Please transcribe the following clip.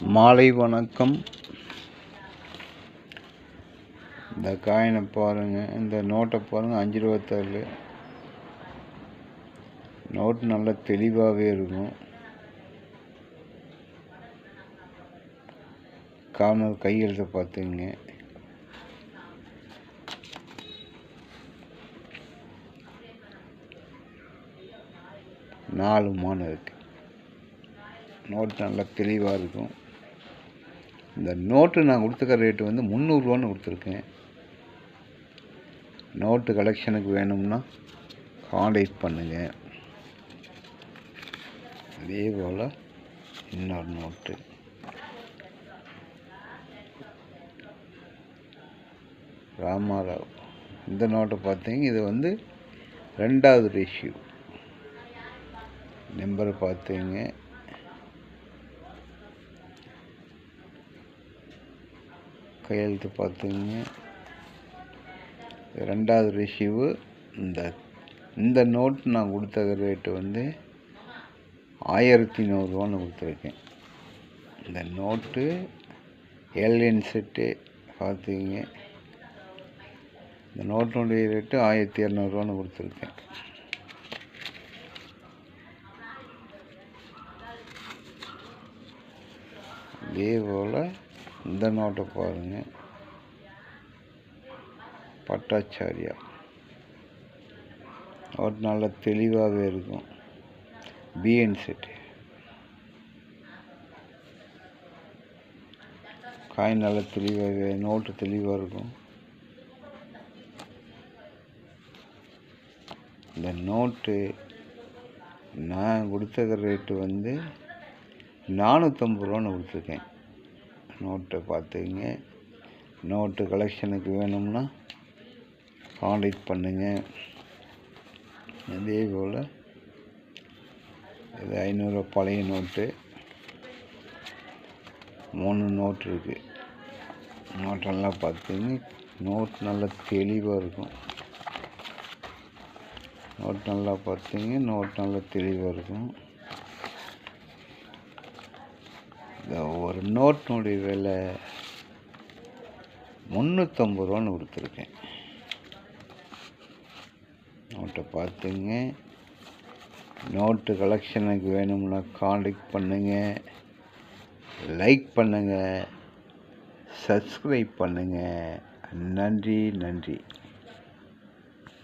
மாலை வணக்கம். இந்த காயினை பாருங்கள், இந்த நோட்டை பாருங்கள். 5 ரூபா நோட்டு நல்லா தெளிவாகவே இருக்கும். கார்னர் கையெழுத்தை பார்த்துங்க. நாலு மான் இருக்கு. நோட்டு நல்லா தெளிவாக இருக்கும். இந்த நோட்டு நான் கொடுத்துக்கிற ரேட்டு வந்து 300 ரூபான்னு கொடுத்துருக்கேன். நோட்டு கலெக்ஷனுக்கு வேணும்னா காண்டாக்ட் பண்ணுங்கள். அதே போல் இன்னொரு நோட்டு ராமாராவ். இந்த நோட்டை பார்த்தீங்க, இது வந்து 2வது ரேஷியோ. நம்பர் பார்த்தீங்க, கையெழுத்து பார்த்துங்க. 2வது ரேஷியோ. இந்த நோட்டு நான் கொடுத்த ரேட்டு வந்து 1100 ரூபான்னு கொடுத்துருக்கேன். இந்த நோட்டு ஏலியன் செட்டு பார்த்துங்க. இந்த நோட்டுடைய ரேட்டு 1200 ரூபான்னு கொடுத்துருக்கேன். இதே போல் இந்த நோட்டை பாருங்கள், பட்டாச்சாரியா. நோட்டு நல்லா தெளிவாகவே இருக்கும். PN set. காயின் நல்லா தெளிவாகவே, நோட்டு தெளிவாக இருக்கும். இந்த நோட்டு நான் கொடுத்த ரேட்டு வந்து 450 ரூபான்னு கொடுத்துருக்கேன். நோட்டை பார்த்துங்க. நோட்டு கலெக்ஷனுக்கு வேணும்னா காண்டாக்ட் பண்ணுங்கள். இதே போல் இது 500 ரூபா பழைய நோட்டு. 3 நோட்டு இருக்குது. நோட்டெல்லாம் பார்த்துங்க. நோட்டு நல்லா தெளிவாக இருக்கும். நோட் நல்லா பார்த்துங்க. நோட் நல்லா தெளிவாக இருக்கும். இந்த ஒரு நோட்டினுடைய விலை 350 ரூபான்னு கொடுத்துருக்கேன். நோட்டை பார்த்துங்க. நோட்டு கலெக்ஷனுக்கு வேணும்னா காண்டாக்ட் பண்ணுங்கள். லைக் பண்ணுங்கள், சப்ஸ்கிரைப் பண்ணுங்கள். நன்றி.